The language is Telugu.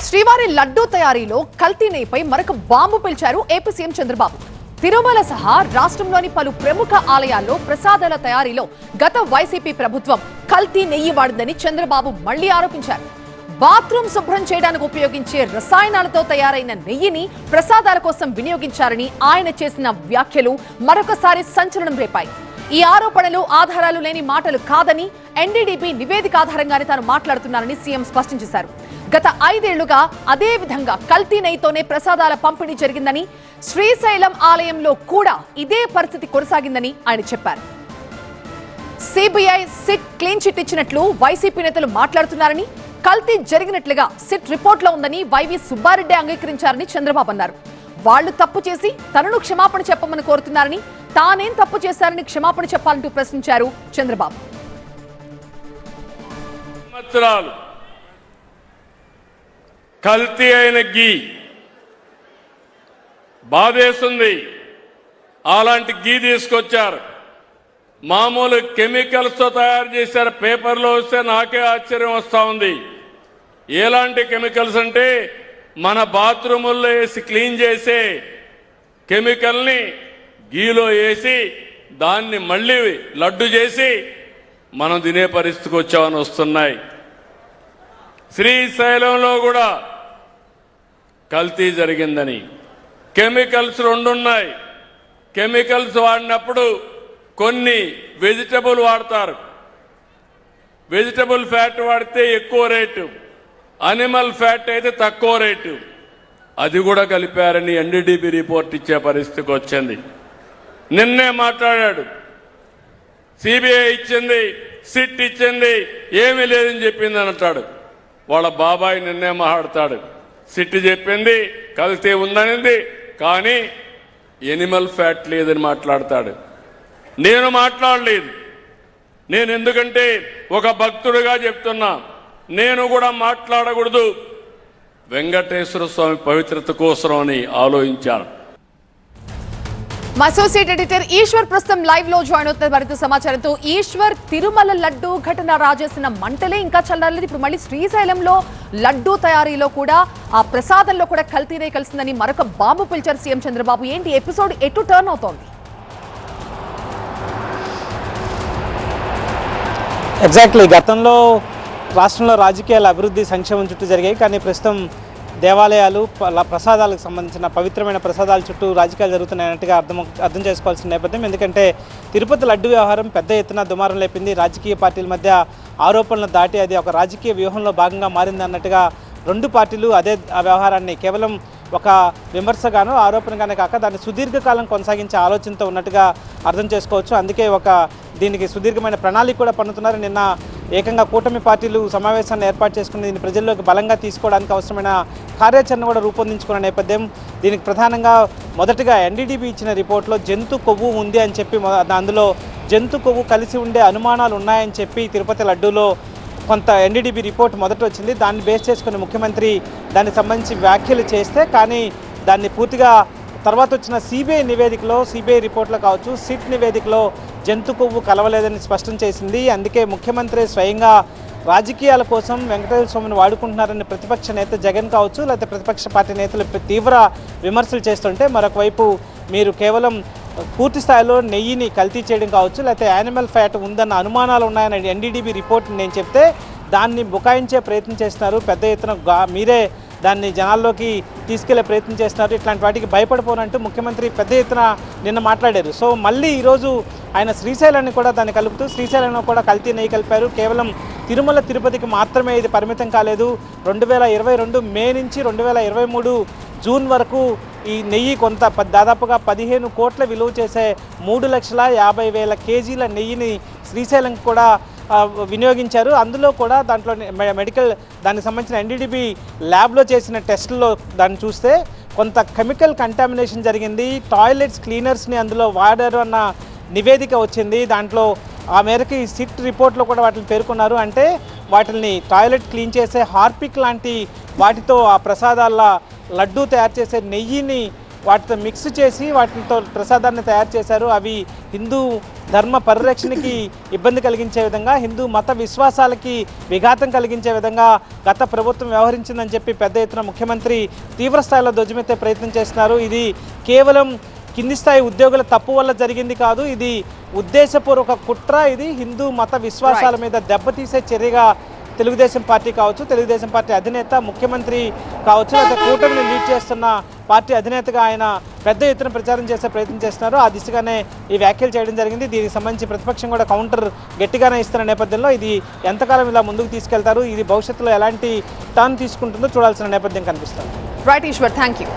శ్రీవారి లడ్డూ తయారీలో కల్తీ నెయ్యిపై మరొక బాంబు పిలిచారు ఏపీ సీఎం చంద్రబాబు. తిరుమల సహా రాష్ట్రంలోని పలు ప్రముఖ ఆలయాల్లో ప్రసాదాల తయారీలో గత వైసీపీ ప్రభుత్వం కల్తీ నెయ్యి వాడిందని చంద్రబాబు మళ్లీ ఆరోపించారు. బాత్రూమ్ శుభ్రం చేయడానికి ఉపయోగించే రసాయనాలతో తయారైన నెయ్యిని ప్రసాదాల కోసం వినియోగించారని ఆయన చేసిన వ్యాఖ్యలు మరొకసారి సంచలనం రేపాయి. ఈ ఆరోపణలు ఆధారాలు లేని మాటలు కాదని, ఎన్డీడీబీ నివేదిక ఆధారంగానే తాను మాట్లాడుతున్నారని సీఎం స్పష్టం చేశారు. గత 5 ఏళ్లుగా అదే విధంగా కల్తీ నెయ్యితోనే ప్రసాదాల పంపిణీ జరిగిందని, శ్రీశైలం ఆలయంలో కూడా ఇదే పరిస్థితి కొనసాగిందని ఆయన చెప్పారు. సిబిఐ సిట్ క్లీన్ చిట్ ఇచ్చినట్లు వైసీపీ నేతలు మాట్లాడుతున్నారని, కల్తీ జరిగినట్లుగా సిట్ రిపోర్ట్లో ఉందని వైవి సుబ్బారెడ్డి అంగీకరించారని చంద్రబాబు అన్నారు. వాళ్లు తప్పు చేసి తనను క్షమాపణ చెప్పమని కోరుతున్నారని, తానేం తప్పు చేశారని క్షమాపణ చెప్పాలంటూ ప్రశ్నించారు చంద్రబాబు. కల్తీ అయిన గీ బాధేస్తుంది. అలాంటి గీ తీసుకొచ్చారు, మామూలు కెమికల్స్ తో తయారు చేశారు. పేపర్లో వస్తే నాకే ఆశ్చర్యం వస్తా ఉంది. ఎలాంటి కెమికల్స్ అంటే మన బాత్రూముల్లో వేసి క్లీన్ చేసే కెమికల్ని గీలో వేసి దాన్ని మళ్ళీ లడ్డు చేసి మనం తినే పరిస్థితికి వచ్చామని వస్తున్నాయి. శ్రీశైలంలో కూడా కల్తీ జరిగిందని, కెమికల్స్ 2 ఉన్నాయి. కెమికల్స్ వాడినప్పుడు కొన్ని వెజిటబుల్ వాడతారు. వెజిటబుల్ ఫ్యాట్ వాడితే ఎక్కువ రేటు, అనిమల్ ఫ్యాట్ అయితే తక్కువ రేటు. అది కూడా కలిపారని ఎన్డీడీబీ రిపోర్ట్ ఇచ్చే పరిస్థితికి వచ్చింది. నిన్నే మాట్లాడాడు, సిబిఐ ఇచ్చింది, సిట్ ఇచ్చింది, ఏమీ లేదని చెప్పింది అని అంటాడు. వాళ్ళ బాబాయ్ నిన్నే మాట్లాడతాడు, సిట్ చెప్పింది కల్తీ ఉందనింది, కానీ ఎనిమల్ ఫ్యాట్ లేదని మాట్లాడతాడు. నేను మాట్లాడలేదు. నేను ఎందుకంటే ఒక భక్తుడిగా చెప్తున్నా, నేను కూడా మాట్లాడకూడదు. వెంకటేశ్వర స్వామి పవిత్రత కోసం అని ఆలోచించాను. అసోసియేట్ ఎడిటర్ ఈశ్వర్ ప్రస్తుతం లైవ్ లో జాయిన్ అవుతున్న మరింత సమాచారంతో. ఈశ్వర్, తిరుమల లడ్డు ఘటన రాజేసిన మంటలే ఇంకా చల్లారలేదు. ఇప్పుడు మళ్ళీ శ్రీశైలంలో లడ్డు తయారీలో కూడా ఆ ప్రసాదంలో కూడా కల్తీనే కలిసిందని మరొక బాంబు పిలిచారు సీఎం చంద్రబాబు. ఏంటి ఎపిసోడ్ ఎటు టర్న్ అవుతోంది? ఎగ్జాక్ట్లీ, గతంలో రాష్ట్రంలో రాజకీయాల అభివృద్ధి సంక్షేమం చుట్టూ జరిగాయి, కానీ ప్రస్తుతం దేవాలయాలు, ప్రసాదాలకు సంబంధించిన పవిత్రమైన ప్రసాదాల చుట్టూ రాజకీయాలు జరుగుతున్నాయన్నట్టుగా అర్థం చేసుకోవాల్సిన నేపథ్యం. ఎందుకంటే తిరుపతి లడ్డు వ్యవహారం పెద్ద ఎత్తున దుమారం లేపింది. రాజకీయ పార్టీల మధ్య ఆరోపణలు దాటి అది ఒక రాజకీయ వ్యూహంలో భాగంగా మారింది అన్నట్టుగా 2 పార్టీలు అదే ఆ వ్యవహారాన్ని కేవలం ఒక విమర్శగానో ఆరోపణగానే కాక దాన్ని సుదీర్ఘకాలం కొనసాగించే ఆలోచనతో ఉన్నట్టుగా అర్థం చేసుకోవచ్చు. అందుకే దీనికి సుదీర్ఘమైన ప్రణాళిక కూడా పన్నుతున్నారు. నిన్న ఏకంగా కూటమి పార్టీలు సమావేశాన్ని ఏర్పాటు చేసుకుని దీన్ని ప్రజల్లోకి బలంగా తీసుకోవడానికి అవసరమైన కార్యాచరణ కూడా రూపొందించుకున్న నేపథ్యం. దీనికి ప్రధానంగా మొదటగా ఎన్డీడీబీ ఇచ్చిన రిపోర్ట్లో జంతు కొవ్వు ఉంది అని చెప్పి, అందులో జంతు కొవ్వు కలిసి ఉండే అనుమానాలు ఉన్నాయని చెప్పి తిరుపతి లడ్డూలో కొంత ఎన్డీడీబీ రిపోర్ట్ మొదట వచ్చింది. దాన్ని బేస్ చేసుకుని ముఖ్యమంత్రి దానికి సంబంధించి వ్యాఖ్యలు చేస్తే, కానీ దాన్ని పూర్తిగా తర్వాత వచ్చిన సిబిఐ నివేదికలో, సిబిఐ రిపోర్ట్లో కావచ్చు, సిట్ నివేదికలో జంతు కొవ్వు కలవలేదని స్పష్టం చేసింది. అందుకే ముఖ్యమంత్రి స్వయంగా రాజకీయాల కోసం వెంకటేశ్వర స్వామిని వాడుకుంటున్నారని ప్రతిపక్ష నేత జగన్ కావచ్చు, లేకపోతే ప్రతిపక్ష పార్టీ నేతలు తీవ్ర విమర్శలు చేస్తుంటే, మరొక వైపు మీరు కేవలం పూర్తి స్థాయిలో నెయ్యిని కల్తీ చేయడం కావచ్చు, లేకపోతే యానిమల్ ఫ్యాట్ ఉందన్న అనుమానాలు ఉన్నాయని ఎన్డీడీబీ రిపోర్ట్ నేను చెప్తే దాన్ని బుకాయించే ప్రయత్నం చేస్తున్నారు. పెద్ద ఎత్తున మీరే దాన్ని జనాల్లోకి తీసుకెళ్లే ప్రయత్నం చేస్తున్నారు. ఇట్లాంటి వాటికి భయపడిపోనంటూ ముఖ్యమంత్రి పెద్ద ఎత్తున నిన్న మాట్లాడారు. సో మళ్ళీ ఈరోజు ఆయన శ్రీశైలాన్ని కూడా దాన్ని కలుపుతూ శ్రీశైలంలో కూడా కల్తీ నెయ్యి కలిపారు. కేవలం తిరుమల తిరుపతికి మాత్రమే ఇది పరిమితం కాలేదు. 2022 మే నుంచి 2023 జూన్ వరకు ఈ నెయ్యి దాదాపుగా 15 కోట్ల విలువ చేసే 3,50,000 కేజీల నెయ్యిని శ్రీశైలంకి కూడా వినియోగించారు. అందులో కూడా దాంట్లో మెడికల్ దానికి సంబంధించిన ఎన్డీడీబీ ల్యాబ్లో చేసిన టెస్టుల్లో దాన్ని చూస్తే కొంత కెమికల్ కంటామినేషన్ జరిగింది. టాయిలెట్స్ క్లీనర్స్ని అందులో వాడారు అన్న నివేదిక వచ్చింది. దాంట్లో ఆ మేరకు సిట్ రిపోర్ట్లో కూడా వాటిని పేర్కొన్నారు. అంటే వాటిని టాయిలెట్ క్లీన్ చేసే హార్పిక్ లాంటి వాటితో ఆ ప్రసాదాల లడ్డూ తయారు చేసే నెయ్యిని వాటితో మిక్స్ చేసి వాటితో ప్రసాదాన్ని తయారు చేశారు. అవి హిందూ ధర్మ పరిరక్షణకి ఇబ్బంది కలిగించే విధంగా, హిందూ మత విశ్వాసాలకి విఘాతం కలిగించే విధంగా గత ప్రభుత్వం వ్యవహరించిందని చెప్పి పెద్ద ఎత్తున ముఖ్యమంత్రి తీవ్రస్థాయిలో ధ్వజమెత్తే ప్రయత్నం చేస్తున్నారు. ఇది కేవలం కింది స్థాయి ఉద్యోగుల తప్పు వల్ల జరిగింది కాదు, ఇది ఉద్దేశపూర్వక కుట్ర. ఇది హిందూ మత విశ్వాసాల మీద దెబ్బతీసే చర్యగా తెలుగుదేశం పార్టీ కావచ్చు, తెలుగుదేశం పార్టీ అధినేత ముఖ్యమంత్రి కావచ్చు, లేదా కూటమిని లీడ్ చేస్తున్న పార్టీ అధినేతగా ఆయన పెద్ద ఎత్తున ప్రచారం చేసే ప్రయత్నం చేస్తున్నారు. ఆ దిశగానే ఈ వ్యాఖ్యలు చేయడం జరిగింది. దీనికి సంబంధించి ప్రతిపక్షం కూడా కౌంటర్ గట్టిగానే ఇస్తున్న నేపథ్యంలో ఇది ఎంతకాలం ఇలా ముందుకు తీసుకెళ్తారు, ఇది భవిష్యత్తులో ఎలాంటి టర్న్ తీసుకుంటుందో చూడాల్సిన నేపథ్యం కనిపిస్తుంది. Right Eshwar, thank you.